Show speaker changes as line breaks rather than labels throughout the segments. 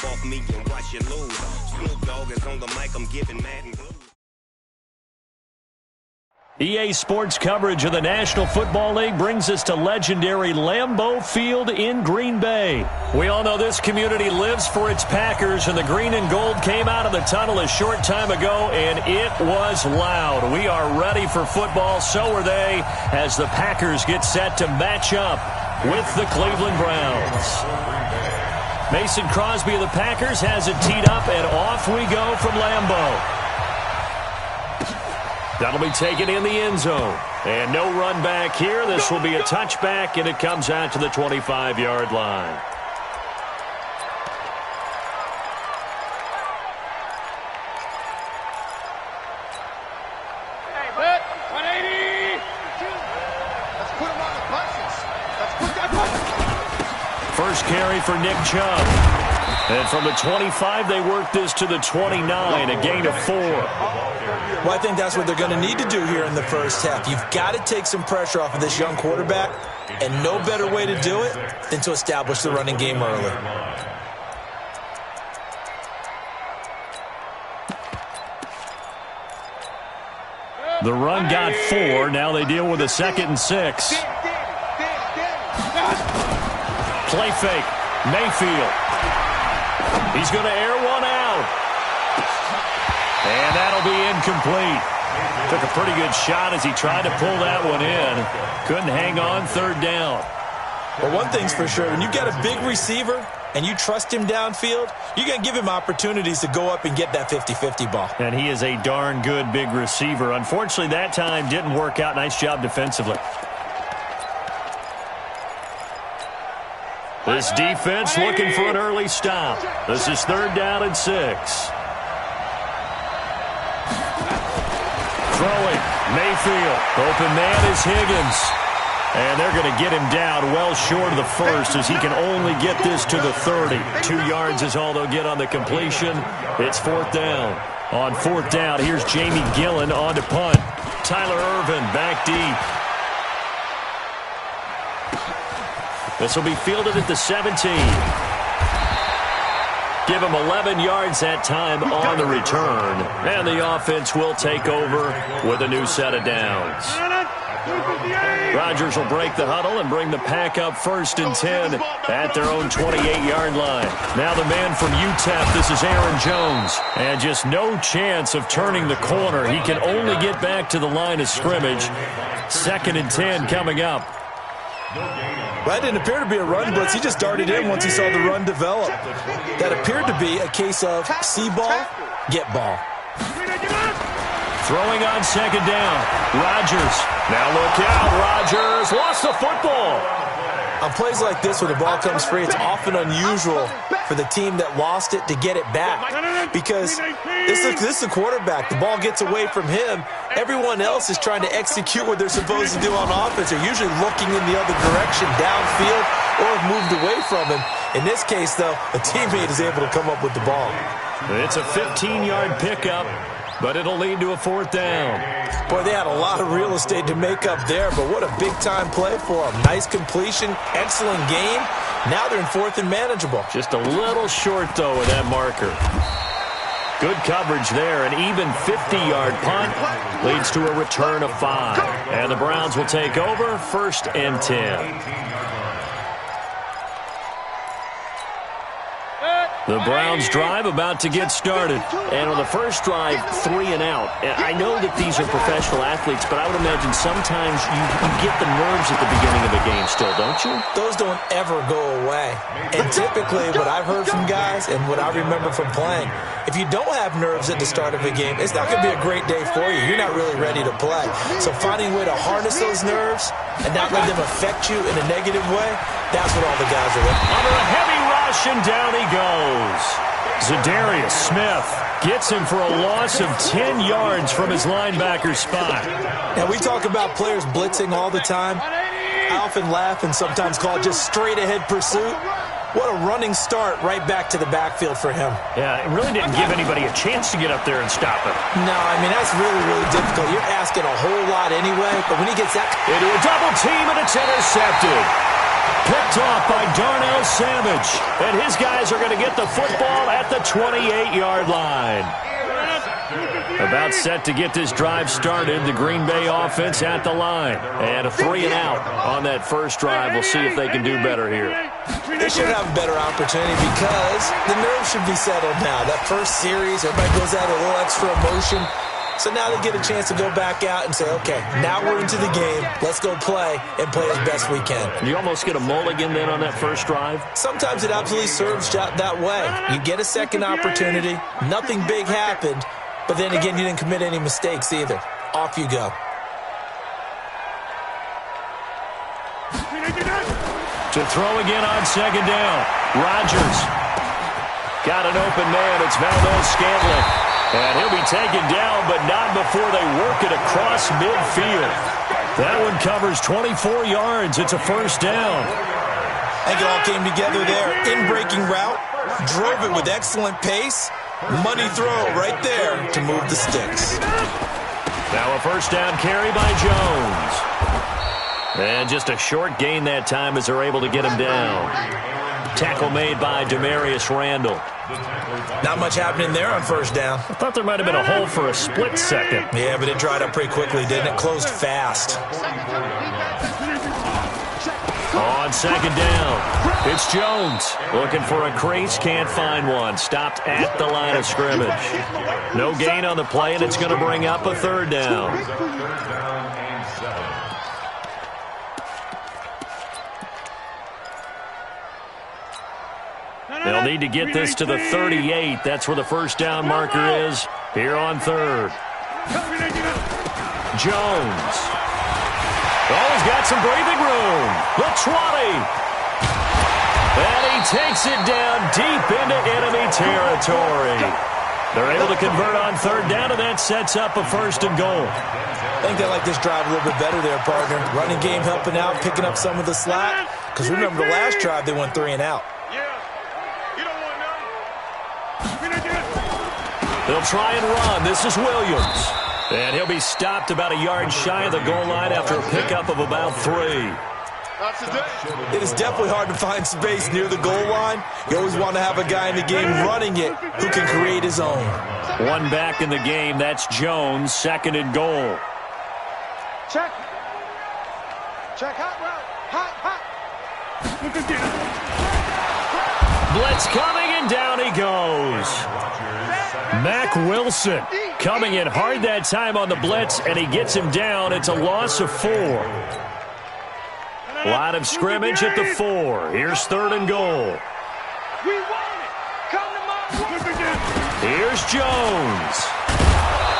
up off me and watch you lose. Snoop Dogg is on the mic, I'm giving Madden blues.
EA Sports coverage of the National Football League brings us to legendary Lambeau Field in Green Bay. We all know this community lives for its Packers, and the green and gold came out of the tunnel a short time ago, and it was loud. We are ready for football, so are they, as the Packers get set to match up with the Cleveland Browns. Mason Crosby of the Packers has it teed up, and off we go from Lambeau. That'll be taken in the end zone. And no run back here. This will be a touchback, and it comes out to the 25-yard line.
Hey, 180. Let's put him on the buses. Let's put that bus.
First carry for Nick Chubb. And from the 25, they work this to the 29, a gain of 4.
Well, I think that's what they're going to need to do here in the first half. You've got to take some pressure off of this young quarterback, and no better way to do it than to establish the running game early.
The run got 4. Now they deal with a 2nd and 6. Play fake. Mayfield. He's going to air one out. And that'll be incomplete. Took a pretty good shot as he tried to pull that one in. Couldn't hang on, 3rd down.
Well, one thing's for sure. When you got a big receiver and you trust him downfield, you're going to give him opportunities to go up and get that 50-50 ball.
And he is a darn good big receiver. Unfortunately, that time didn't work out. Nice job defensively. This defense looking for an early stop. This is 3rd down and 6. Throwing. Mayfield. Open man is Higgins. And they're going to get him down well short of the first as he can only get this to the 30. 2 yards is all they'll get on the completion. It's 4th down. On 4th down, here's Jamie Gillen on to punt. Tyler Irvin back deep. This will be fielded at the 17. Give him 11 yards that time on the return. And the offense will take over with a new set of downs. Rodgers will break the huddle and bring the pack up 1st and 10 at their own 28-yard line. Now the man from UTEP, this is Aaron Jones. And just no chance of turning the corner. He can only get back to the line of scrimmage. 2nd and 10 coming up.
Well, that didn't appear to be a run blitz. He just darted in once he saw the run develop. That appeared to be a case of see ball, get ball.
Throwing on 2nd down. Rodgers. Now look out. Rodgers lost the football.
On plays like this, when the ball comes free, it's often unusual for the team that lost it to get it back. Because this is the quarterback. The ball gets away from him. Everyone else is trying to execute what they're supposed to do on offense. They're usually looking in the other direction, downfield, or have moved away from him. In this case, though, a teammate is able to come up with the ball.
It's a 15-yard pickup, but it'll lead to a 4th down.
Boy, they had a lot of real estate to make up there, but what a big-time play for them. Nice completion, excellent game. Now they're in 4th and manageable.
Just a little short, though, with that marker. Good coverage there. An even 50-yard punt leads to a return of 5. And the Browns will take over 1st and 10. The Browns drive about to get started. And on the first drive, 3 and out. And I know that these are professional athletes, but I would imagine sometimes you get the nerves at the beginning of a game still, don't you?
Those don't ever go away. And typically, what I've heard from guys and what I remember from playing, if you don't have nerves at the start of a game, it's not going to be a great day for you. You're not really ready to play. So finding a way to harness those nerves and not let them affect you in a negative way, that's what all the guys are looking for.
Under a heavy rush, and down he goes. Zadarius Smith gets him for a loss of 10 yards from his linebacker spot.
Now, we talk about players blitzing all the time. I often laugh and sometimes call it just straight-ahead pursuit. What a running start right back to the backfield for him.
Yeah, it really didn't give anybody a chance to get up there and stop him.
No, I mean, that's really, really difficult. You're asking a whole lot anyway, but when he gets that...
Into a double team, and it's intercepted. Picked off by Darnell Savage. And his guys are going to get the football at the 28-yard line. About set to get this drive started. The Green Bay offense at the line. And a 3-and-out on that first drive. We'll see if they can do better here.
They should have a better opportunity because the nerves should be settled now. That first series, everybody goes out a little extra emotion. So now they get a chance to go back out and say, okay, now we're into the game. Let's go play and play as best we can.
You almost get a mulligan then on that first drive?
Sometimes it absolutely serves that way. You get a second opportunity. Nothing big happened. But then again, you didn't commit any mistakes either. Off you go.
To throw again on second down. Rodgers. Got an open man. It's Valdez-Scantling. And he'll be taken down, but not before they work it across midfield. That one covers 24 yards. It's a first down.
I think it all came together there. In-breaking route. Drove it with excellent pace. Money throw right there to move the sticks.
Now a first down carry by Jones. And just a short gain that time as they're able to get him down. Tackle made by Demarius Randall.
Not much happening there on first down.
I thought there might have been a hole for a split second.
Yeah, but it dried up pretty quickly, didn't it? Closed fast.
On second down, it's Jones. Looking for a crease, can't find one. Stopped at the line of scrimmage. No gain on the play, and it's going to bring up a third down. They'll need to get this to the 38. That's where the first down marker is here on third. Jones. Oh, he's got some breathing room. The 20. And he takes it down deep into enemy territory. They're able to convert on third down, and that sets up a first and goal.
I think they like this drive a little bit better there, partner. Running game helping out, picking up some of the slack. Because remember, the last drive, they went 3 and out.
They'll try and run. This is Williams. And he'll be stopped about a yard shy of the goal line after a pickup of about 3.
It is definitely hard to find space near the goal line. You always want to have a guy in the game running it who can create his own.
One back in the game. That's Jones. Second and goal.
Check. Check. Hot route. Hot.
Blitz coming, and down he goes. Mack Wilson coming in hard that time on the blitz, and he gets him down. It's a loss of 4. Line of scrimmage at the 4. Here's third and goal. Here's Jones.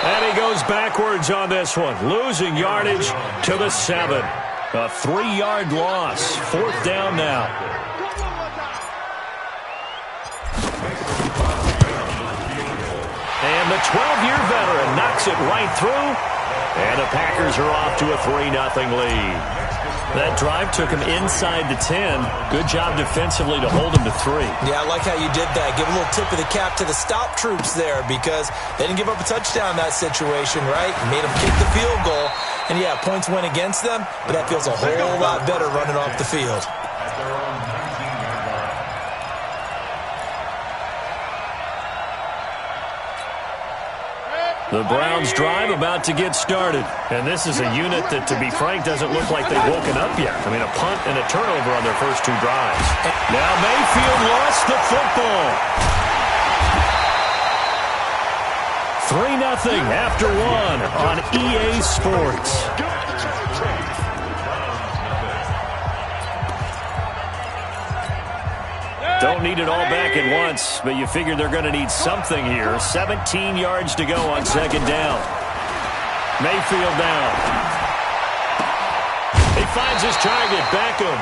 And he goes backwards on this one, losing yardage to the 7. A 3-yard loss. Fourth down now. And the 12-year veteran knocks it right through. And the Packers are off to a 3-0 lead. That drive took him inside the 10. Good job defensively to hold him to 3.
Yeah, I like how you did that. Give a little tip of the cap to the stop troops there because they didn't give up a touchdown in that situation, right? Made them kick the field goal. And, yeah, points went against them, but that feels a whole lot better running off the field.
The Browns drive about to get started. And this is a unit that, to be frank, doesn't look like they've woken up yet. I mean, a punt and a turnover on their first 2 drives. Now Mayfield lost the football. 3-0 after 1 on EA Sports. Don't need it all back at once, but you figure they're going to need something here. 17 yards to go on second down. Mayfield down. He finds his target, Beckham.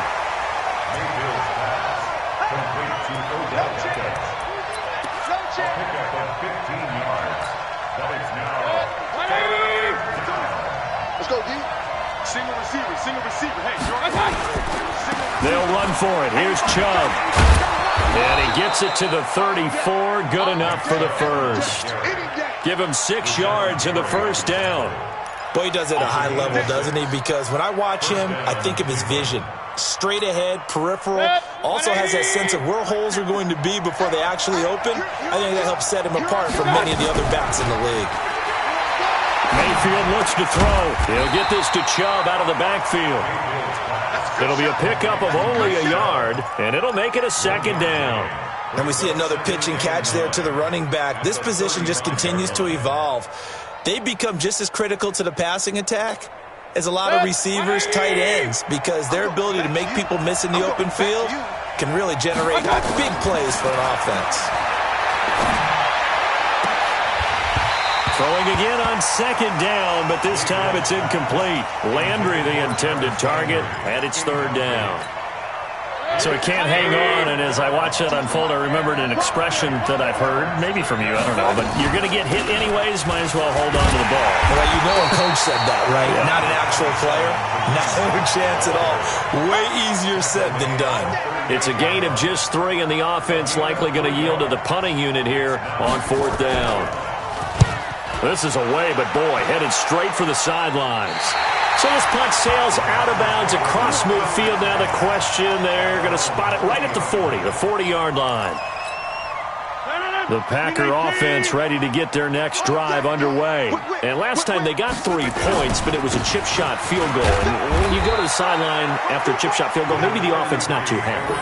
Let's go, D. Single receiver. Hey,
they'll run for it. Here's Chubb. And he gets it to the 34. Good enough for the first. Give him 6 yards in the first down.
Boy, he does it at a high level, doesn't he? Because when I watch him, I think of his vision. straight ahead, peripheral, also has that sense of where holes are going to be before they actually open. I think that helps set him apart from many of the other backs in the league.
Mayfield looks to throw. He'll get this to Chubb out of the backfield. It'll be a pickup of only a yard, and it'll make it a second down.
And we see another pitch and catch there to the running back. This position just continues to evolve. They become just as critical to the passing attack as a lot of receivers, tight ends, because their ability to make people miss in the open field can really generate big plays for an offense.
Throwing again on second down, but this time it's incomplete. Landry, the intended target, and it's third down. So he can't hang on, and as I watch that unfold, I remembered an expression that I've heard, maybe from you, I don't know, but you're going to get hit anyways, might as well hold on to the ball.
Well, you know a coach said that, right?
Yeah.
Not an actual player. No chance at all. Way easier said than done.
It's a gain of just 3, and the offense likely going to yield to the punting unit here on fourth down. This is away, but boy, headed straight for the sidelines. So this punt sails out of bounds across midfield. Now the question, they're going to spot it right at the 40, the 40-yard line. The Packer offense ready to get their next drive underway. And last time they got 3 points, but it was a chip shot field goal. And when you go to the sideline after a chip shot field goal, maybe the offense not too happy.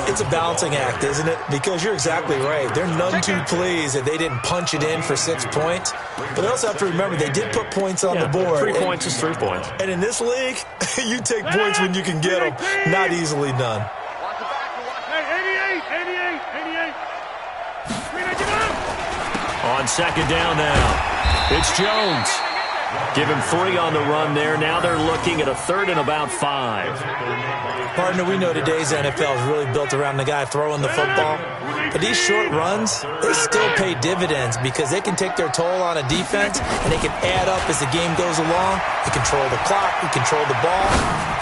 It's a balancing act, isn't it? Because you're exactly right. They're none too pleased that they didn't punch it in for 6 points. But they also have to remember they did put points on the board.
3 points is 3 points.
And in this league, you take points when you can get them. Not easily done.
On second down now, it's Jones. Give him 3 on the run there. Now they're looking at a third and about 5.
Partner, we know today's NFL is really built around the guy throwing the football. But these short runs, they still pay dividends because they can take their toll on a defense and they can add up as the game goes along. You control the clock, you control the ball,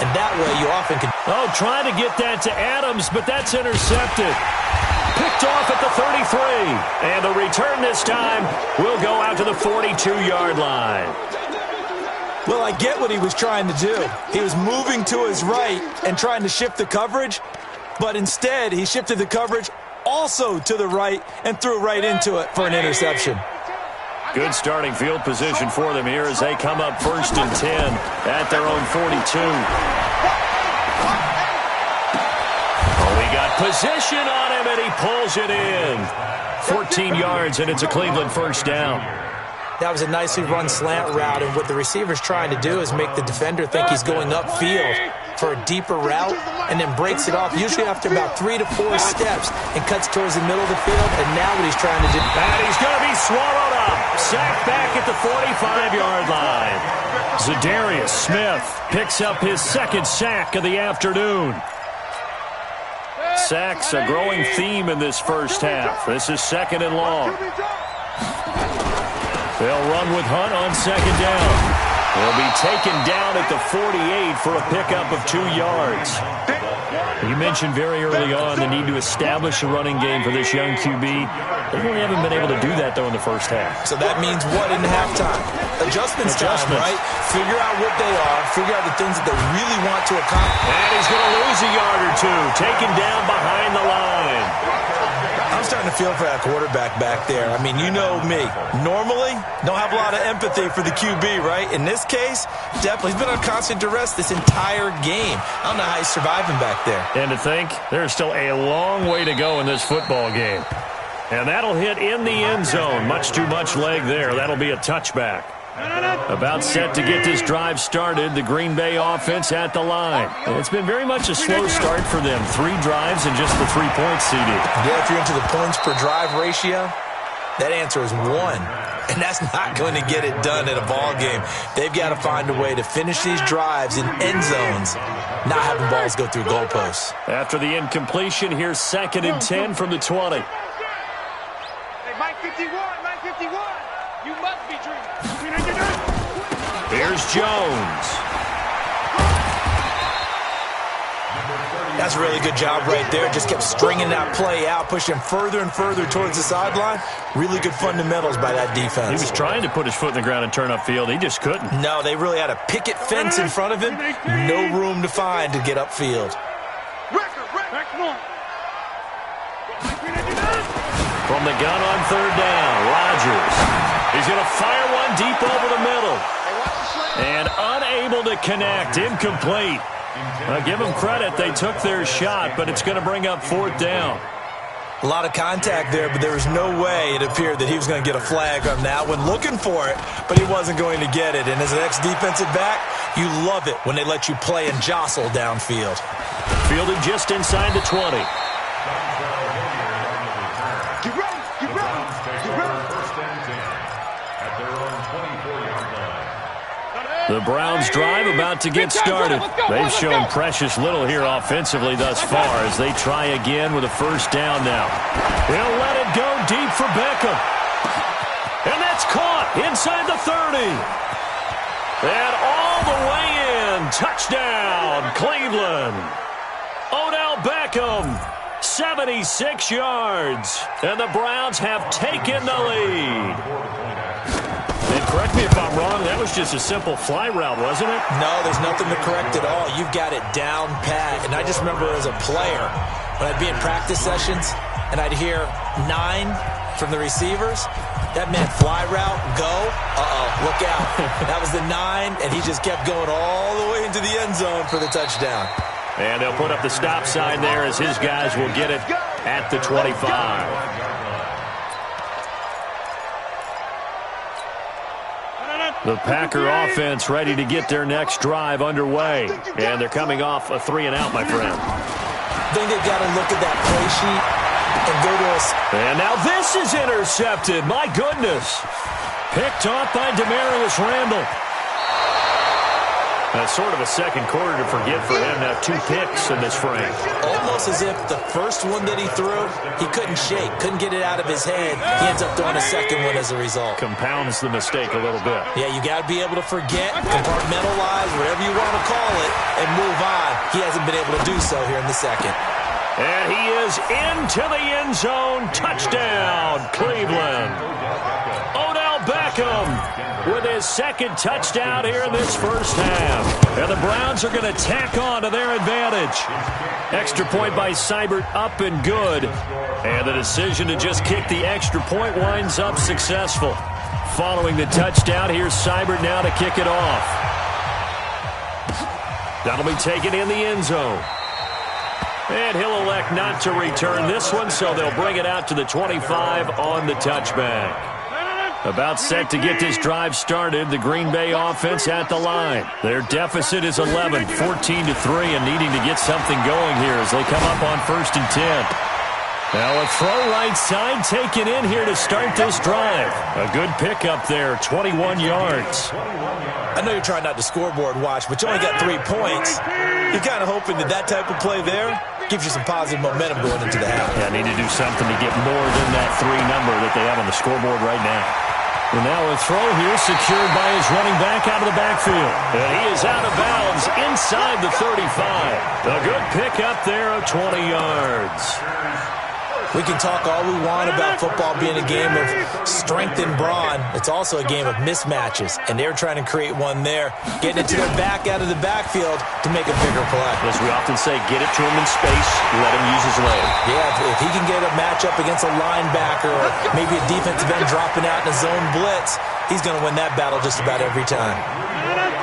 and that way you often can...
Oh, trying to get that to Adams, but that's intercepted. Picked off at the 33. And the return this time will go out to the 42-yard line.
Well, I get what he was trying to do. He was moving to his right and trying to shift the coverage, but instead he shifted the coverage also to the right and threw right into it for an interception.
Good starting field position for them here as they come up 1st and 10 at their own 42. Oh, he got position on him, and he pulls it in. 14 yards, and it's a Cleveland first down.
That was a nicely run slant route, and what the receiver's trying to do is make the defender think he's going upfield for a deeper route and then breaks it off, usually after about 3 to 4 steps, and cuts towards the middle of the field, and now what he's trying to do...
And he's going to be swallowed up. Sacked back at the 45-yard line. Zadarius Smith picks up his 2nd sack of the afternoon. Sacks a growing theme in this first half. This is 2nd and long. They'll run with Hunt on 2nd down. He'll be taken down at the 48 for a pickup of 2 yards. You mentioned very early on the need to establish a running game for this young QB. They really haven't been able to do that, though, in the first half.
So that means what in halftime? Adjustments time, right? Figure out what they are. Figure out the things that they really want to accomplish.
And he's going to lose a yard or 2. Taken down behind the line.
I'm starting to feel for that quarterback back there. I mean, you know me. Normally, don't have a lot of empathy for the QB, right? In this case, definitely. He's been on constant duress this entire game. I don't know how he's surviving back there.
And to think, there's still a long way to go in this football game. And that'll hit in the end zone. Much too much leg there. That'll be a touchback. About set to get this drive started, the Green Bay offense at the line. And it's been very much a slow start for them. 3 drives and just the 3 points seeded.
Yeah, if you're into the points per drive ratio, that answer is 1. And that's not going to get it done in a ball game. They've got to find a way to finish these drives in end zones, not having balls go through goalposts.
After the incompletion, here's 2nd and 10 from the 20.
Hey, Mike 51, Mike 51. You must be dreaming.
Here's Jones.
That's a really good job right there. Just kept stringing that play out, pushing further and further towards the sideline. Really good fundamentals by that defense.
He was trying to put his foot in the ground and turn upfield. He just couldn't.
No, they really had a picket fence in front of him. No room to find to get upfield.
From the gun on third down, Rodgers. He's going to fire one deep over the middle. And unable to connect, incomplete. Give them credit, they took their shot, but it's going to bring up fourth down.
A lot of contact there, but there was no way it appeared that he was going to get a flag on that one. Looking for it, but he wasn't going to get it. And as an ex-defensive back, you love it when they let you play and jostle downfield.
Fielded just inside the 20. The Browns drive about to get started. They've shown precious little here offensively thus far as they try again with a first down now. He'll let it go deep for Beckham. And that's caught inside the 30. And all the way in. Touchdown, Cleveland. Odell Beckham, 76 yards. And the Browns have taken the lead. And correct me if I'm wrong, that was just a simple fly route, wasn't it?
No, there's nothing to correct at all. You've got it down pat. And I just remember as a player, when I'd be in practice sessions and I'd hear 9 from the receivers, that meant fly route, go, look out. That was the 9, and he just kept going all the way into the end zone for the touchdown.
And they'll put up the stop sign there as his guys will get it at the 25. The Packer offense ready to get their next drive underway. And they're coming off a 3-and-out, my friend.
I think they've got to look at that play sheet and go to us.
And now this is intercepted. My goodness. Picked off by Demarius Randall. That's sort of a second quarter to forget for him to have 2 picks in this frame.
Almost as if the first one that he threw, he couldn't shake, couldn't get it out of his head. He ends up throwing a second one as a result.
Compounds the mistake a little bit.
Yeah, you got to be able to forget, compartmentalize, whatever you want to call it, and move on. He hasn't been able to do so here in the second.
And he is into the end zone. Touchdown, Cleveland. Odell Beckham with his second touchdown here in this first half. And the Browns are going to tack on to their advantage. Extra point by Seibert up and good. And the decision to just kick the extra point winds up successful. Following the touchdown, here's Seibert now to kick it off. That'll be taken in the end zone. And he'll elect not to return this one, so they'll bring it out to the 25 on the touchback. About set to get this drive started, the Green Bay offense at the line. Their deficit is 11, 14-3, and needing to get something going here as they come up on 1st and 10. Now a throw right side taken in here to start this drive. A good pickup there, 21 yards.
I know you're trying not to scoreboard watch, but you only got 3 points. You're kind of hoping that that type of play there gives you some positive momentum going into the half.
Yeah, need to do something to get more than that 3 number that they have on the scoreboard right now. And now a throw here secured by his running back out of the backfield. And he is out of bounds inside the 35. A good pickup there of 20 yards.
We can talk all we want about football being a game of strength and brawn. It's also a game of mismatches, and they're trying to create one there, getting it to their back out of the backfield to make a bigger play.
As we often say, get it to him in space, let him use his leg.
Yeah, if he can get a matchup against a linebacker or maybe a defensive end dropping out in a zone blitz, he's going to win that battle just about every time.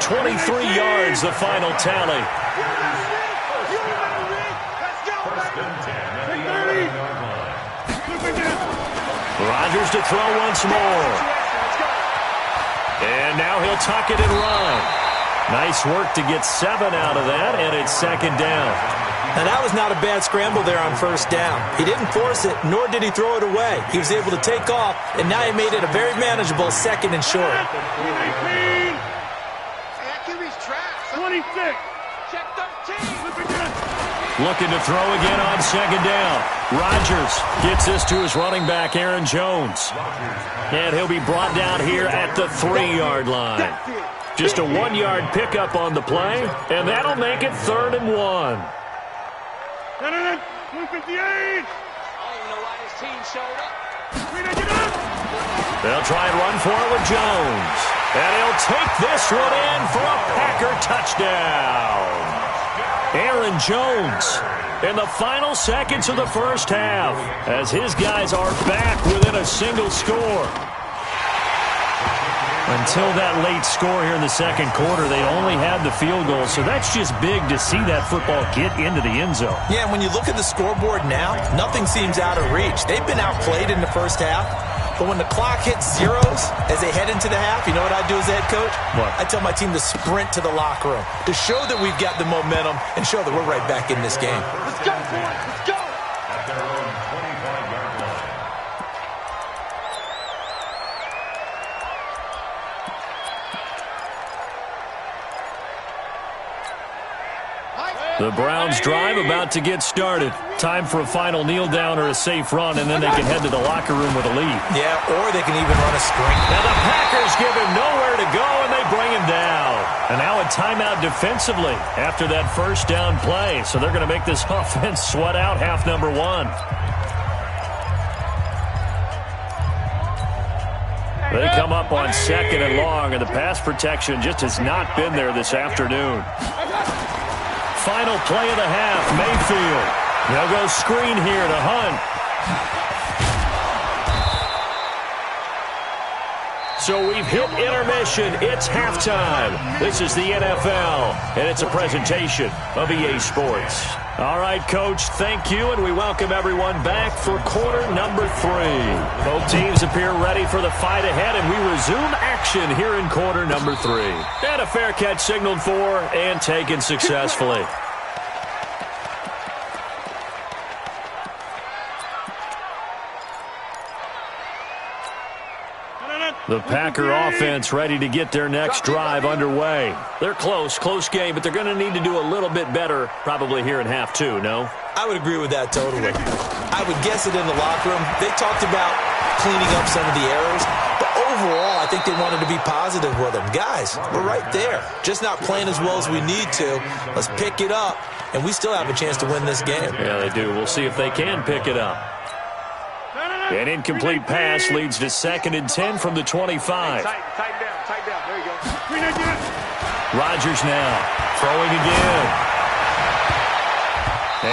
23 yards, the final tally. Rodgers to throw once more. And now he'll tuck it and run. Nice work to get 7 out of that, and it's 2nd down.
Now that was not a bad scramble there on 1st down. He didn't force it, nor did he throw it away. He was able to take off, and now he made it a very manageable 2nd and short.
26. Check 13.
Looking to throw again on 2nd down. Rodgers gets this to his running back, Aaron Jones. And he'll be brought down here at the 3-yard line. Just a 1-yard pickup on the play, and that'll make it 3rd and 1.
158. I don't even know why his team showed up.
They'll try and run for it with Jones. And he'll take this one in for a Packer touchdown. Aaron Jones in the final seconds of the first half as his guys are back within a single score. Until that late score here in the second quarter, they only had the field goal, so that's just big to see that football get into the end zone.
Yeah, and when you look at the scoreboard now, nothing seems out of reach. They've been outplayed in the first half, but when the clock hits zeros as they head into the half, you know what I do as a head coach?
What?
I tell my team to sprint to the locker room to show that we've got the momentum and show that we're right back in this game.
Let's go, boys. Let's go.
The Browns drive about to get started. Time for a final kneel down or a safe run, and then they can head to the locker room with a lead.
Yeah, or they can even run a screen.
Now the Packers give him nowhere to go, and they bring him down. And now a timeout defensively after that first down play. So they're going to make this offense sweat out half number one. They come up on second and long, and the pass protection just has not been there this afternoon. Final play of the half, Mayfield. They'll go screen here to Hunt. So we've hit intermission. It's halftime. This is the NFL, and it's a presentation of EA Sports. All right, Coach, thank you, and we welcome everyone back for quarter number 3. Both teams appear ready for the fight ahead, and we resume action here in quarter number 3. And a fair catch signaled for and taken successfully. The Packer offense ready to get their next drive underway. They're close game, but they're going to need to do a little bit better probably here in half 2, no?
I would agree with that totally. I would guess it in the locker room. They talked about cleaning up some of the errors, but overall I think they wanted to be positive with them. Guys, we're right there. Just not playing as well as we need to. Let's pick it up, and we still have a chance to win this game.
Yeah, they do. We'll see if they can pick it up. An incomplete pass leads to 2nd and 10 from the 25.
Tighten down. There you go.
Rodgers now throwing again.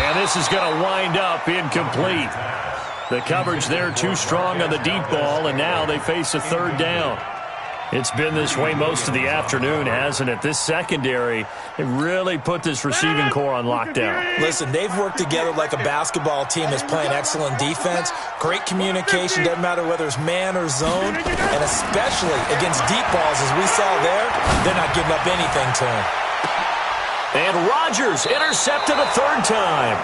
And this is going to wind up incomplete. The coverage there too strong on the deep ball, and now they face a 3rd down. It's been this way most of the afternoon, hasn't it? This secondary, they really put this receiving core on lockdown.
Listen, they've worked together like a basketball team that's playing excellent defense. Great communication, doesn't matter whether it's man or zone. And especially against deep balls, as we saw there, they're not giving up anything to him.
And Rodgers intercepted a 3rd time.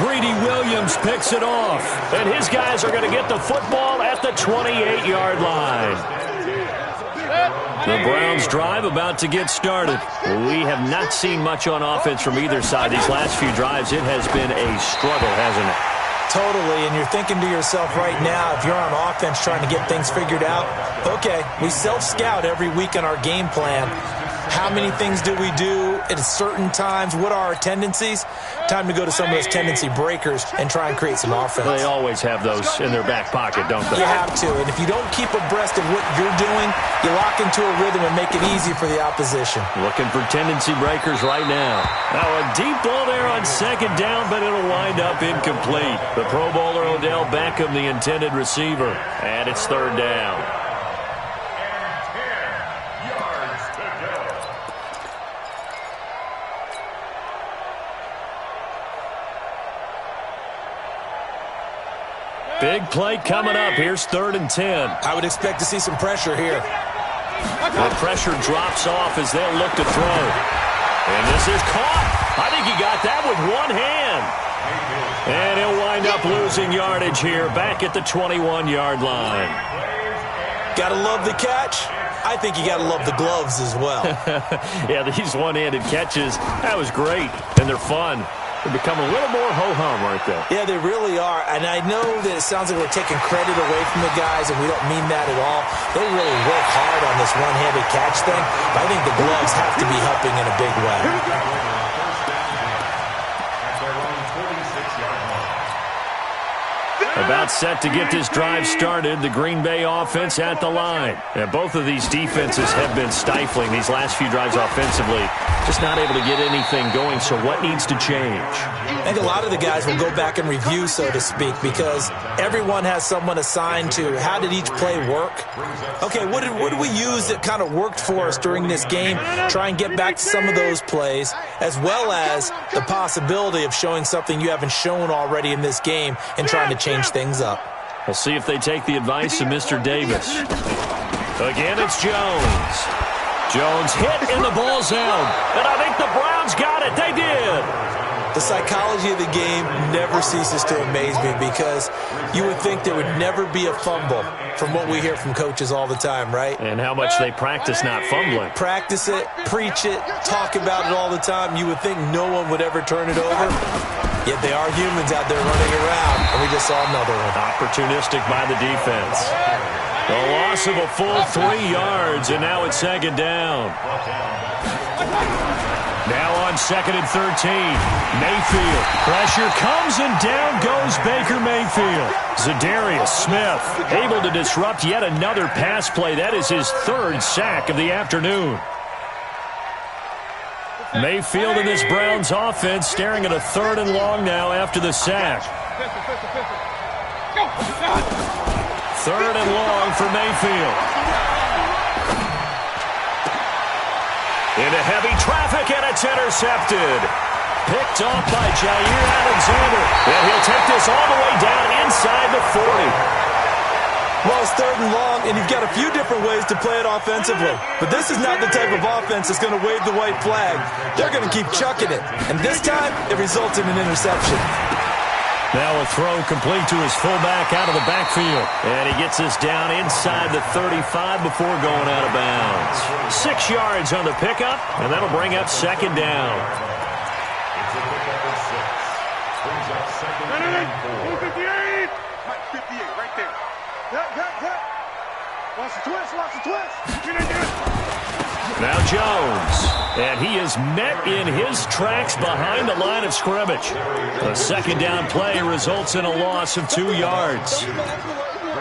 Greedy Williams picks it off. And his guys are going to get the football at the 28-yard line. The Browns drive about to get started. We have not seen much on offense from either side. These last few drives, it has been a struggle, hasn't it?
Totally, and you're thinking to yourself right now, if you're on offense trying to get things figured out, okay, we self-scout every week on our game plan. How many things do we do at certain times? What are our tendencies? Time to go to some of those tendency breakers and try and create some offense.
They always have those in their back pocket, don't they?
You have to, and if you don't keep abreast of what you're doing, you lock into a rhythm and make it easy for the opposition.
Looking for tendency breakers right now. Now a deep ball there on 2nd down, but it'll wind up incomplete. The Pro Bowler Odell Beckham, the intended receiver, and it's 3rd down. Big play coming up. Here's 3rd and 10.
I would expect to see some pressure here.
The pressure drops off as they'll look to throw. And this is caught. I think he got that with one hand. And he'll wind up losing yardage here back at the 21-yard line.
Gotta love the catch. I think you gotta love the gloves as well.
Yeah, these one-handed catches, that was great. And they're fun. They become a little more ho-hum, aren't they?
Yeah, they really are. And I know that it sounds like we're taking credit away from the guys, and we don't mean that at all. They really work hard on this one-handed catch thing, but I think the gloves have to be helping in a big way.
About set to get this drive started, the Green Bay offense at the line. And both of these defenses have been stifling these last few drives offensively. Just not able to get anything going, so what needs to change?
I think a lot of the guys will go back and review, so to speak, because everyone has someone assigned to how did each play work. Okay, what did we use that kind of worked for us during this game? Try and get back to some of those plays, as well as the possibility of showing something you haven't shown already in this game and trying to change things up.
We'll see if they take the advice of Mr. Davis. Again, it's Jones. Jones hit and the ball's out. And I think the Browns got it. They did.
The psychology of the game never ceases to amaze me because you would think there would never be a fumble from what we hear from coaches all the time, right?
And how much they practice not fumbling.
Practice it, preach it, talk about it all the time. You would think no one would ever turn it over. Yet they are humans out there running around, and we just saw another one.
Opportunistic by the defense. The loss of a full 3 yards, and now it's second down. Now on 2nd and 13. Mayfield. Pressure comes, and down goes Baker Mayfield. Zadarius Smith able to disrupt yet another pass play. That is his 3rd sack of the afternoon. Mayfield in this Browns offense staring at a 3rd and long now after the sack. 3rd and long for Mayfield. Into heavy traffic, and it's intercepted. Picked off by Jair Alexander. And he'll take this all the way down inside the 40.
Well, it's 3rd and long, and you've got a few different ways to play it offensively. But this is not the type of offense that's going to wave the white flag. They're going to keep chucking it. And this time, it results in an interception.
Now a throw complete to his fullback out of the backfield. And he gets us down inside the 35 before going out of bounds. 6 yards on the pickup, and that'll bring up 2nd down. Now Jones, and he is met in his tracks behind the line of scrimmage. A 2nd down play results in a loss of 2 yards.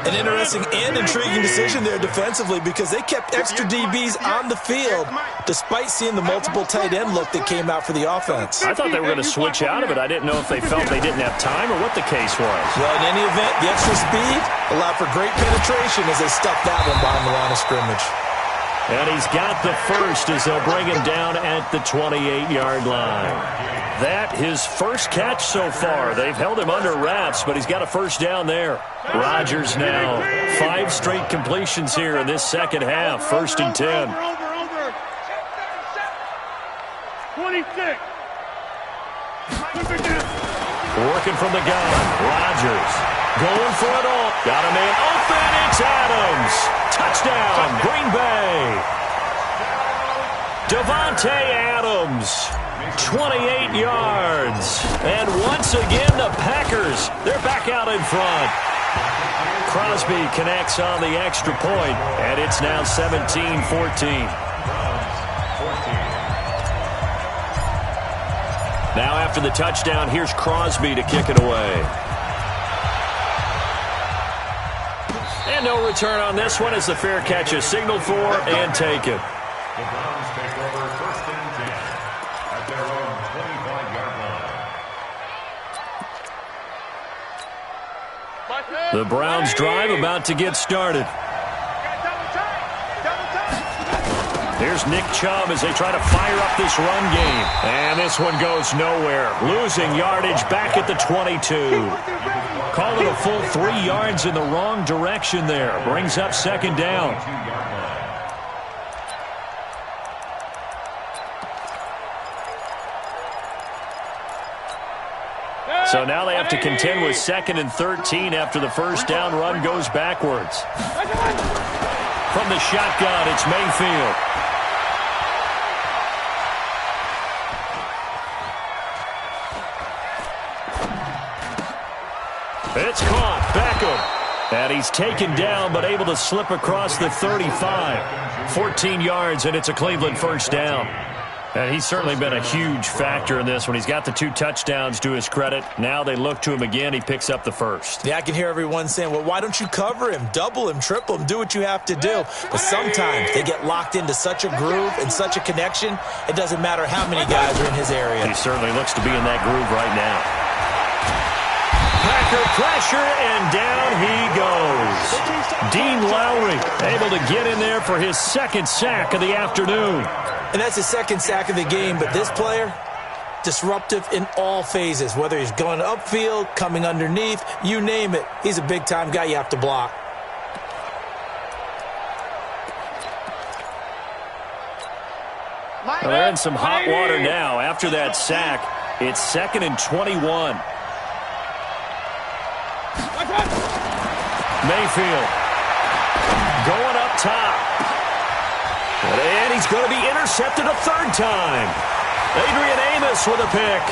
An interesting and intriguing decision there defensively because they kept extra DBs on the field despite seeing the multiple tight end look that came out for the offense.
I thought they were going to switch out of it. I didn't know if they felt they didn't have time or what the case was.
Well, in any event, the extra speed allowed for great penetration as they stuffed that one behind the line of scrimmage.
And he's got the first as they'll bring him down at the 28-yard line. That his first catch so far. They've held him under wraps, but he's got a first down there. Rodgers now 5 straight completions here in this second half. 1st and 10.
26.
Working from the gun. Rodgers going for it all. Got a man open. It's Adams. Touchdown, Green Bay. Davante Adams. 28 yards. And once again, the Packers, they're back out in front. Crosby connects on the extra point, and it's now 17-14. Now after the touchdown, here's Crosby to kick it away. And no return on this one as the fair catch is signaled for and taken.
The Browns take over 1st and 10 at their own 25-yard line.
The Browns drive about to get started. Here's Nick Chubb as they try to fire up this run game. And this one goes nowhere. Losing yardage back at the 22. Call it a full 3 yards in the wrong direction there. Brings up 2nd down. So now they have to contend with 2nd and 13 after the first down run goes backwards. From the shotgun, it's Mayfield. It's caught. Beckham. And he's taken down but able to slip across the 35. 14 yards, and it's a Cleveland first down. And he's certainly been a huge factor in this when he's got the 2 touchdowns to his credit. Now they look to him again. He picks up the first.
Yeah, I can hear everyone saying, well, why don't you cover him, double him, triple him, do what you have to do. But sometimes they get locked into such a groove and such a connection, it doesn't matter how many guys are in his area.
He certainly looks to be in that groove right now. Packer pressure, and down he goes. Dean Lowry able to get in there for his 2nd sack of the afternoon.
And that's his 2nd sack of the game, but this player, disruptive in all phases, whether he's going upfield, coming underneath, you name it. He's a big-time guy you have to block.
Well, they're in some hot water now. After that sack, it's 2nd and 21. Mayfield going up top. And he's going to be intercepted a 3rd time. Adrian Amos with a pick.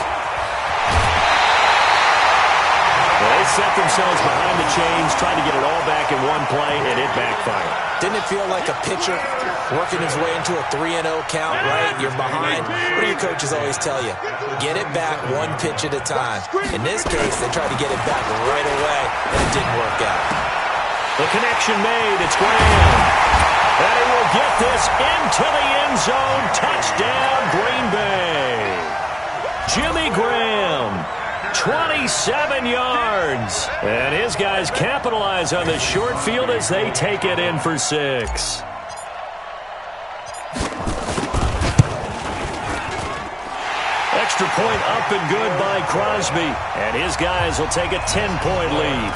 They set themselves behind the chains, trying to get it all back in one play, and it backfired.
Didn't it feel like a pitcher working his way into a 3-0 count, right? You're behind. What do your coaches always tell you? Get it back 1 pitch at a time. In this case, they tried to get it back right away, and it didn't work out.
The connection made. It's Graham. And he will get this into the end zone. Touchdown, Green Bay. Jimmy Graham, 27 yards. And his guys capitalize on the short field as they take it in for 6. Extra point up and good by Crosby. And his guys will take a 10-point lead.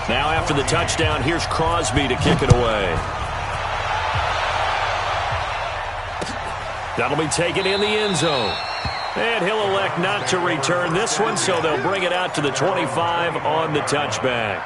Now after the touchdown, here's Crosby to kick it away. That'll be taken in the end zone. And he'll elect not to return this one, so they'll bring it out to the 25 on the touchback.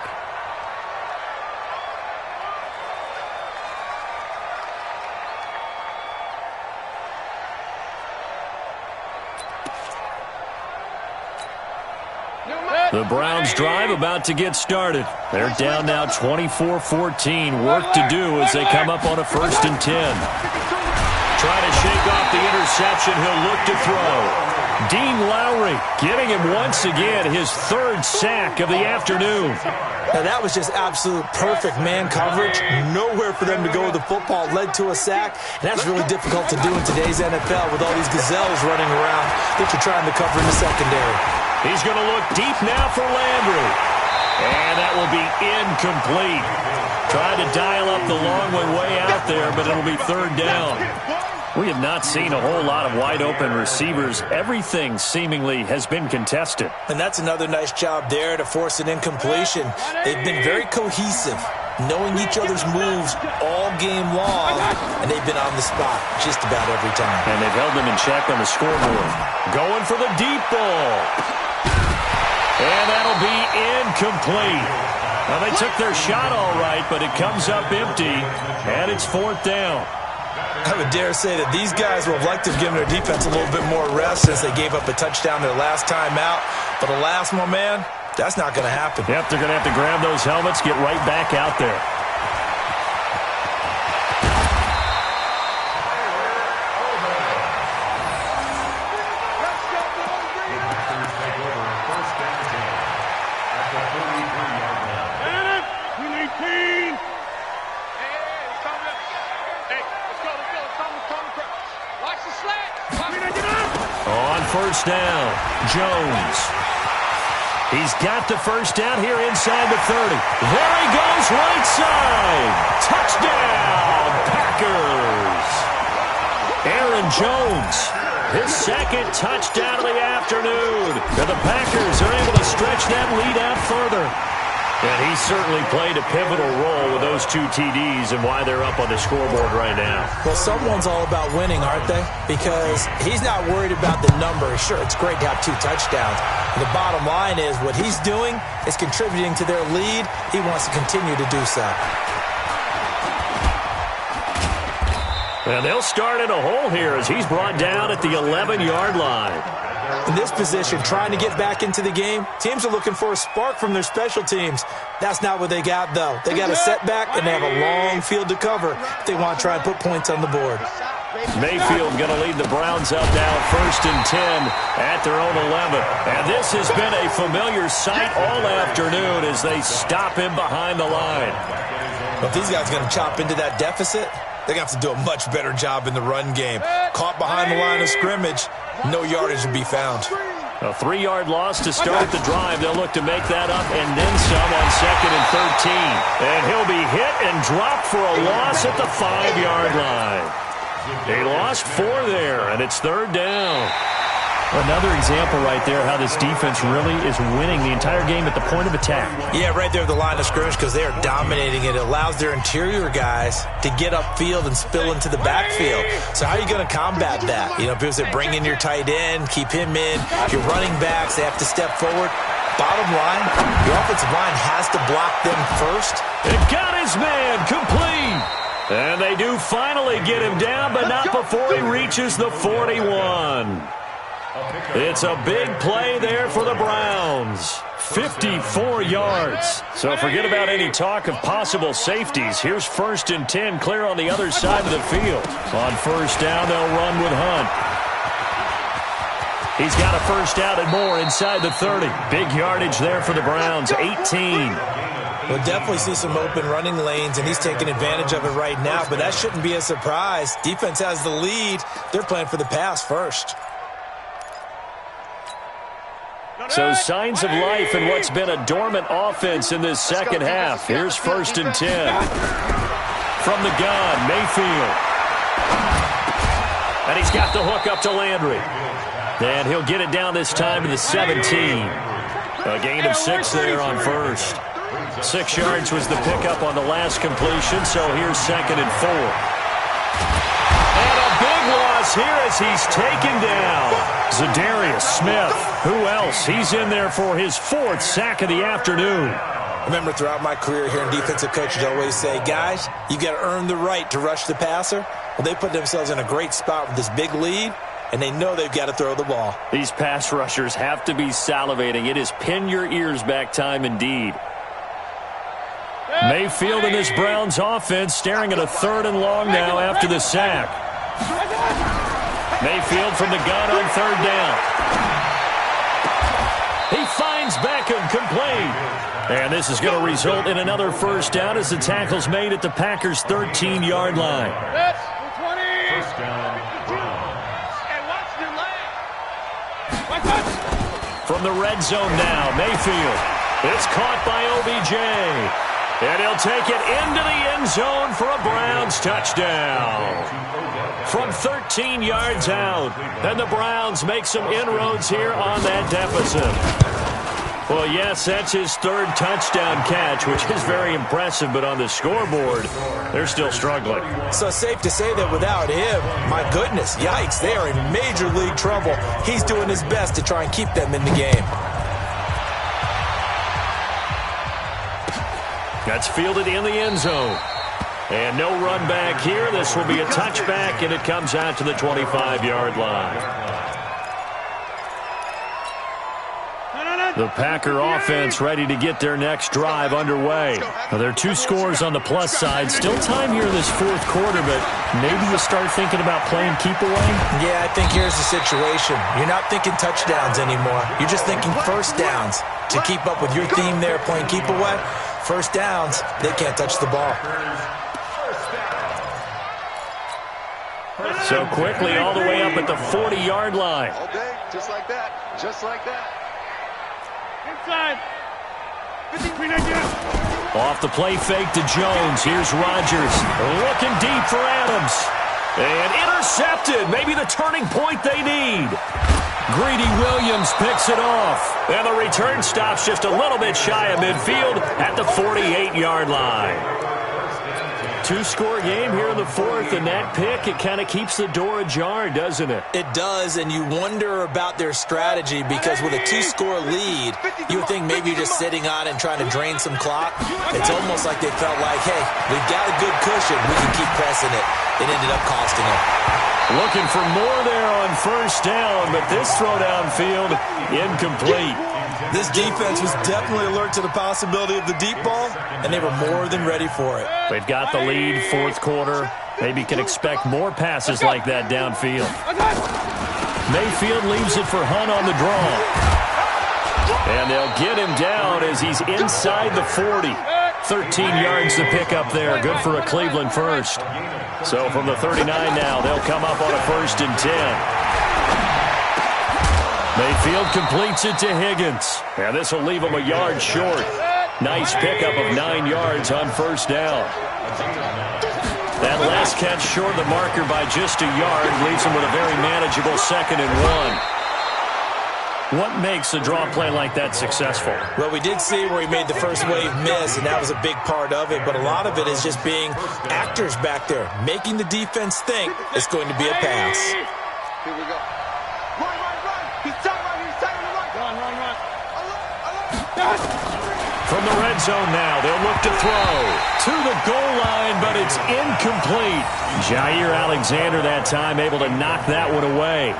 The Browns drive about to get started. They're down now 24-14. Work to do as they come up on a 1st and 10. Trying to shake off the interception. He'll look to throw. Dean Lowry getting him once again his 3rd sack of the afternoon.
Now that was just absolute perfect man coverage. Nowhere for them to go with the football. Led to a sack. And that's really difficult to do in today's NFL with all these gazelles running around that you're trying to cover in the secondary.
He's going to look deep now for Landry. And that will be incomplete. Tried to dial up the long one way out there, but it'll be 3rd down. We have not seen a whole lot of wide-open receivers. Everything seemingly has been contested.
And that's another nice job there to force an incompletion. They've been very cohesive, knowing each other's moves all game long, and they've been on the spot just about every time.
And they've held them in check on the scoreboard. Going for the deep ball. And that'll be incomplete. Now, they took their shot all right, but it comes up empty, and it's 4th down.
I would dare say that these guys would have liked to have given their defense a little bit more rest since they gave up a touchdown their last time out. But alas, my man, that's not going to happen.
Yep, they're going to have to grab those helmets, get right back out there. First down, Jones. He's got the first down here inside the 30. There he goes, right side. Touchdown, Packers. Aaron Jones, his 2nd touchdown of the afternoon. And the Packers are able to stretch that lead out further. And he certainly played a pivotal role with those 2 TDs and why they're up on the scoreboard right now.
Well, someone's all about winning, aren't they? Because he's not worried about the number. Sure, it's great to have 2 touchdowns. The bottom line is what he's doing is contributing to their lead. He wants to continue to do so.
And they'll start in a hole here as he's brought down at the 11-yard line.
In this position, trying to get back into the game, teams are looking for a spark from their special teams. That's not what they got, though. They got a setback, and they have a long field to cover if they want to try and put points on the board.
Mayfield going to lead the Browns up now, 1st and 10 at their own 11. And this has been a familiar sight all afternoon as they stop him behind the line.
Well, if these guys are going to chop into that deficit, they're going to have to do a much better job in the run game. Caught behind the line of scrimmage, no yardage to be found.
A 3-yard loss to start the drive. They'll look to make that up and then some on 2nd and 13. And he'll be hit and dropped for a loss at the 5-yard line. They lost 4 there, and it's 3rd down.
Another example right there how this defense really is winning the entire game at the point of attack.
Yeah, right there at the line of scrimmage because they are dominating it. It allows their interior guys to get upfield and spill into the backfield. So how are you going to combat that? You know, people say bring in your tight end, keep him in. Your running backs, they have to step forward. Bottom line, the offensive line has to block them first.
It got his man complete. And they do finally get him down, but not before he reaches the 41. It's a big play there for the Browns. 54 yards. So forget about any talk of possible safeties. Here's 1st and 10 clear on the other side of the field. On 1st down, they'll run with Hunt. He's got a 1st down and more inside the 30. Big yardage there for the Browns, 18.
We'll definitely see some open running lanes, and he's taking advantage of it right now, but that shouldn't be a surprise. Defense has the lead. They're playing for the pass first.
So signs of life in what's been a dormant offense in this second half. Here's 1st and 10. From the gun, Mayfield. And he's got the hook up to Landry. And he'll get it down this time to the 17. A gain of 6 there on 1st. 6 yards was the pickup on the last completion, so here's 2nd and 4. And a big loss here as he's taken down. Zadarius Smith. Who else? He's in there for his 4th sack of the afternoon.
Remember, throughout my career here in defensive coaches always say, guys, you got to earn the right to rush the passer. Well, they put themselves in a great spot with this big lead, and they know they've got to throw the ball.
These pass rushers have to be salivating. It is pin your ears back time indeed. Mayfield in this Browns offense staring at a 3rd and long now after the sack. Mayfield from the gun on 3rd down. He finds Beckham complete. And this is going to result in another 1st down as the tackle's made at the Packers' 13-yard line.
First down.
From the red zone now, Mayfield. It's caught by OBJ. And he'll take it into the end zone for a Browns touchdown. From 13 yards out. And the Browns make some inroads here on that deficit. Well, yes, that's his 3rd touchdown catch, which is very impressive. But on the scoreboard, they're still struggling.
So safe to say that without him, my goodness, yikes, they are in major league trouble. He's doing his best to try and keep them in the game.
That's fielded in the end zone. And no run back here. This will be a touchback, and it comes out to the 25-yard line. The Packer offense ready to get their next drive underway. Now, there are 2 scores on the plus side. Still time here in this 4th quarter, but maybe you start thinking about playing keep away?
Yeah, I think here's the situation. You're not thinking touchdowns anymore. You're just thinking 1st downs. To keep up with your theme there, playing keep away, 1st downs, they can't touch the ball.
So quickly all the way up at the 40-yard line.
All day, just like that, just like that. Inside. 53
Off the play fake to Jones. Here's Rodgers looking deep for Adams. And intercepted. Maybe the turning point they need. Greedy Williams picks it off. And the return stops just a little bit shy of midfield at the 48-yard line. 2-score game here in the 4th, and that pick, it kind of keeps the door ajar, doesn't it?
It does, and you wonder about their strategy because with a 2-score lead, you would think maybe you're just sitting on it and trying to drain some clock. It's almost like they felt like, hey, we've got a good cushion. We can keep pressing it. It ended up costing them.
Looking for more there on 1st down, but this throw downfield incomplete.
This defense was definitely alert to the possibility of the deep ball, and they were more than ready for it.
They've got the lead, 4th quarter. Maybe can expect more passes like that downfield. Mayfield leaves it for Hunt on the draw. And they'll get him down as he's inside the 40. 13 yards to pick up there. Good for a Cleveland first. So from the 39 now, they'll come up on a 1st and 10. Mayfield completes it to Higgins. And this will leave him a yard short. Nice pickup of 9 yards on 1st down. That last catch short of the marker by just a yard leaves him with a very manageable 2nd and 1. What makes a draw play like that successful?
Well, we did see where he made the first wave miss, and that was a big part of it. But a lot of it is just being actors back there, making the defense think it's going to be a pass.
Here we go. Run, run, run. He's tight right here. He's tight on the right. Run, run, run.
From the red zone now, they'll look to throw to the goal line, but it's incomplete. Jair Alexander that time able to knock that one away.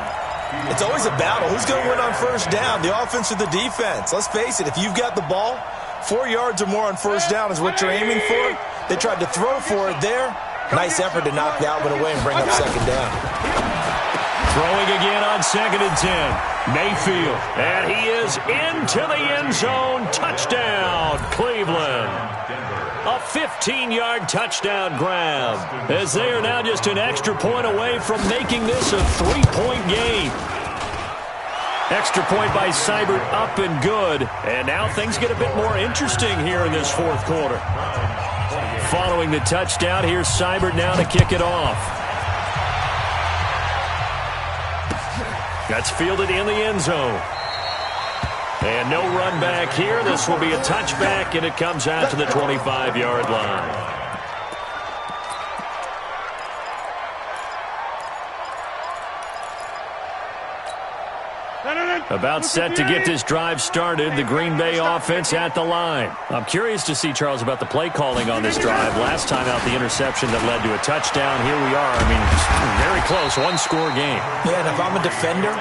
It's always a battle. Who's going to win on 1st down, the offense or the defense? Let's face it, if you've got the ball, 4 yards or more on 1st down is what you're aiming for. They tried to throw for it there. Nice effort to knock that one away and bring up 2nd down.
Throwing again on 2nd and 10. Mayfield, and he is into the end zone. Touchdown, Cleveland. A 15-yard touchdown grab, as they are now just an extra point away from making this a 3-point game. Extra point by Seibert, up and good. And now things get a bit more interesting here in this 4th quarter. Following the touchdown, here's Seibert now to kick it off. That's fielded in the end zone. And no run back here. This will be a touchback, and it comes out to the 25-yard line. About set to get this drive started, the Green Bay offense at the line. I'm curious to see, Charles, about the play calling on this drive. Last time out, the interception that led to a touchdown. Here we are. I mean, very close, 1-score game.
Yeah, and if I'm a defender,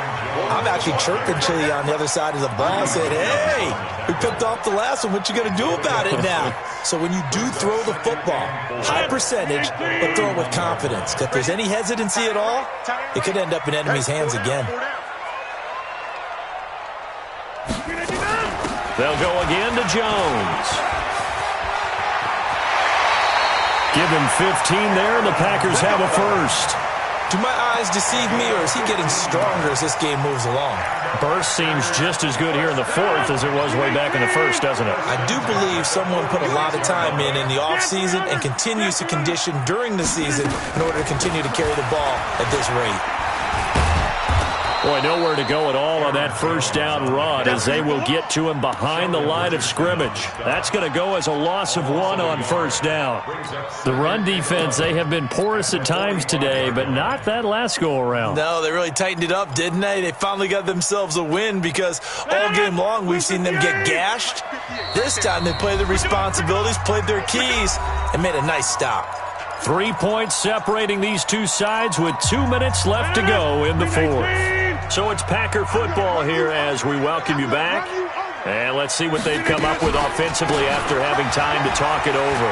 I'm actually chirping Chili on the other side of the ball, saying, hey, we picked off the last one. What you going to do about it now? So when you do throw the football, high percentage, but throw it with confidence. If there's any hesitancy at all, it could end up in enemy's hands again.
They'll go again to Jones. Give him 15 there, and the Packers have a first.
Do my eyes deceive me, or is he getting stronger as this game moves along?
Burst seems just as good here in the 4th as it was way back in the 1st, doesn't it?
I do believe someone put a lot of time in the offseason and continues to condition during the season in order to continue to carry the ball at this rate.
Boy, nowhere to go at all on that 1st down run as they will get to him behind the line of scrimmage. That's going to go as a loss of 1 on 1st down. The run defense, they have been porous at times today, but not that last go-around.
No, they really tightened it up, didn't they? They finally got themselves a win because all game long we've seen them get gashed. This time they played their responsibilities, played their keys, and made a nice stop.
3 points separating these two sides with 2 minutes left to go in the 4th. So it's Packer football here as we welcome you back. And let's see what they've come up with offensively after having time to talk it over.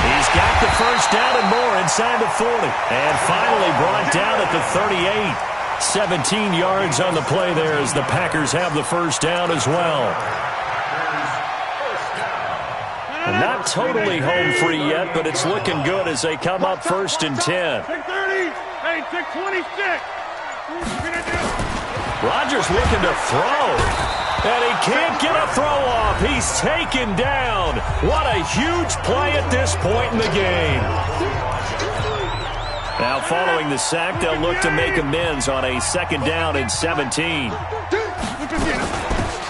He's got the 1st down and more inside the 40. And finally brought down at the 38. 17 yards on the play there as the Packers have the 1st down as well. Not totally home free yet, but it's looking good as they come up 1st and 10.
6:30. Hey, 6:26.
Rodgers looking to throw. And he can't get a throw off. He's taken down. What a huge play at this point in the game. Now following the sack, they'll look to make amends on a 2nd down and 17.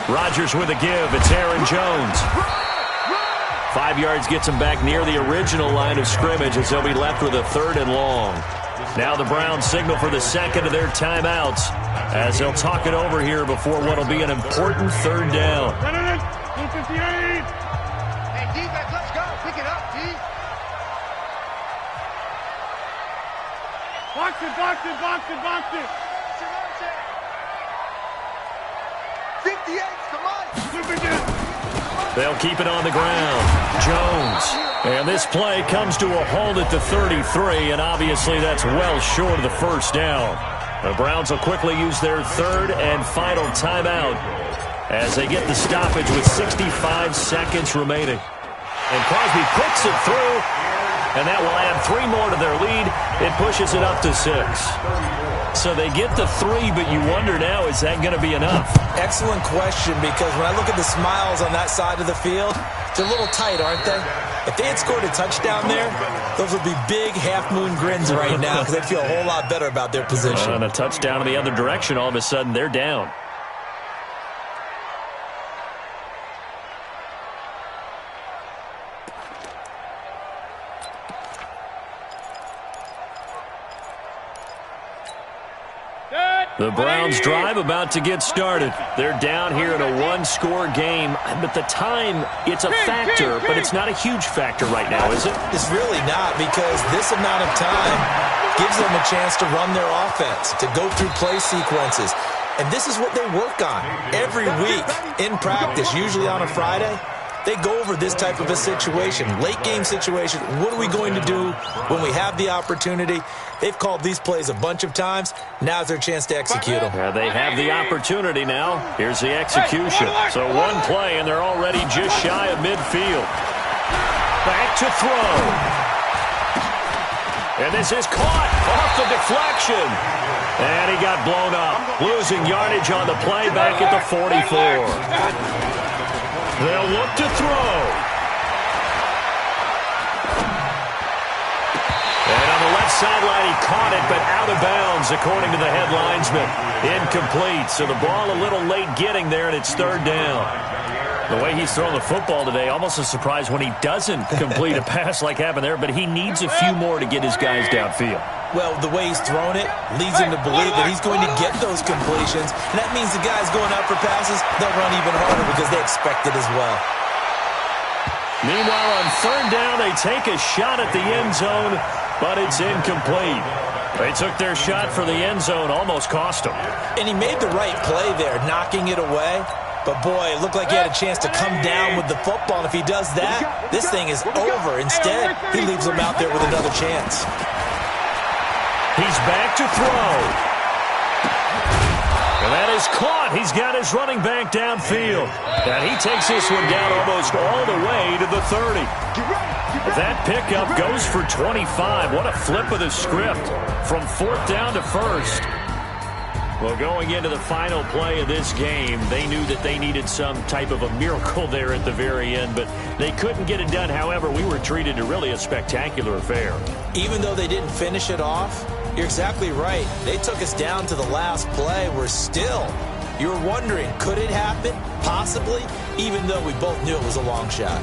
Rodgers with a give. It's Aaron Jones. 5 yards gets him back near the original line of scrimmage as they'll be left with a 3rd and long. Now the Browns signal for the 2nd of their timeouts as they'll talk it over here before what will be an important 3rd down.
Hey, defense, let's go. Pick it up, D. Box it, box it, box it, box it. 58, come on.
They'll keep it on the ground. Jones. And this play comes to a halt at the 33, and obviously that's well short of the first down. The Browns will quickly use their third and final timeout as they get the stoppage with 65 seconds remaining. And Crosby puts it through, and that will add 3 more to their lead. It pushes it up to 6. So they get the 3, but you wonder now, is that going to be enough?
Excellent question, because when I look at the smiles on that side of the field, they're a little tight, aren't they? If they had scored a touchdown there, those would be big half-moon grins right now because they'd feel a whole lot better about their position.
And a touchdown in the other direction, all of a sudden they're down. The Browns drive about to get started. They're down here in a 1-score game, but the time, it's a factor, but it's not a huge factor right now, is it?
It's really not, because this amount of time gives them a chance to run their offense, to go through play sequences. And this is what they work on every week in practice, usually on a Friday. They go over this type of a situation, late-game situation. What are we going to do when we have the opportunity? They've called these plays a bunch of times. Now's their chance to execute them.
Yeah, they have the opportunity now. Here's the execution. So one play, and they're already just shy of midfield. Back to throw. And this is caught off the deflection. And he got blown up. Losing yardage on the play back at the 44. They'll look to throw. And on the left sideline, he caught it, but out of bounds, according to the head linesman. Incomplete, so the ball a little late getting there, and it's third down. The way he's thrown the football today, almost a surprise when he doesn't complete a pass like happened there, but he needs a few more to get his guys downfield.
Well, the way he's thrown it leads him to believe that he's going to get those completions. And that means the guys going out for passes, they'll run even harder because they expect it as well.
Meanwhile, on third down, they take a shot at the end zone, but it's incomplete. They took their shot for the end zone, almost cost them.
And he made the right play there, knocking it away. But, boy, it looked like he had a chance to come down with the football. And if he does that, this thing is over. Instead, he leaves him out there with another chance.
He's back to throw. And that is caught. He's got his running back downfield. And he takes this one down almost all the way to the 30. That pickup goes for 25. What a flip of the script from 4th down to 1st. Well, going into the final play of this game, they knew that they needed some type of a miracle there at the very end, but they couldn't get it done. However, we were treated to really a spectacular affair.
Even though they didn't finish it off, you're exactly right. They took us down to the last play. We're still, you're wondering, could it happen? Possibly, even though we both knew it was a long shot.